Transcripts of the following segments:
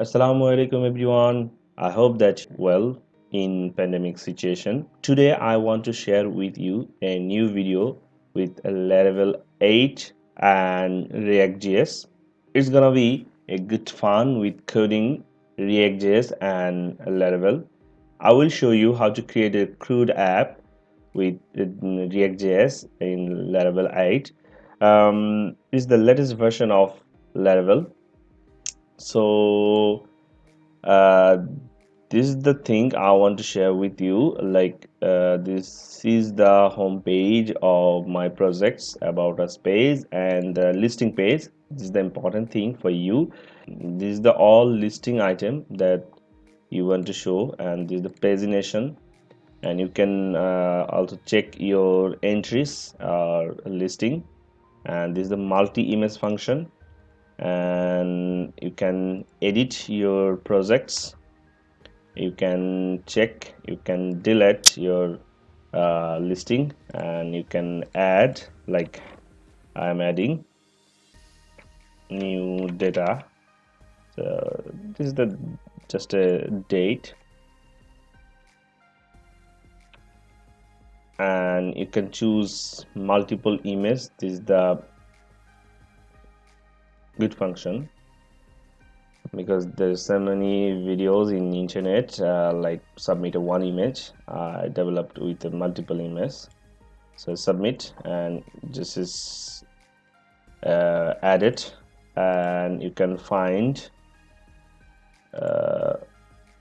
Assalamu alaikum everyone. I hope that you're well in pandemic situation. Today I want to share with you a new video with a Laravel 8 and ReactJS. It's gonna be a good fun with coding ReactJS and Laravel. I will show you how to create a CRUD app with ReactJS in Laravel 8. It's the latest version of Laravel. So uh, this is the thing I want to share with you. This is the home page of my projects, about us page, and the listing page. This is the important thing for you. This is the all listing item that you want to show, and this is the pagination, and you can also check your entries or listing. And this is the multi image function, and you can edit your projects, you can check, you can delete your listing, and you can add, like I'm adding new data. So this is the just a date, and you can choose multiple images. This is the good function, because there's so many videos in internet, like submit a one image. I developed with a multiple image, so submit, and this is added, and you can find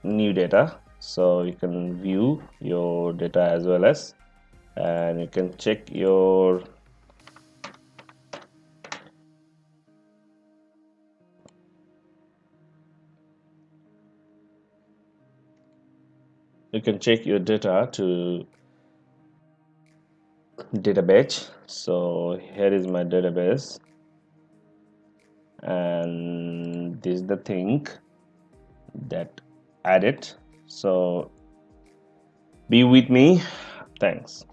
new data, so you can view your data as well as, and you can check your data to database. So here is my database, and this is the thing that added. So be with me. Thanks.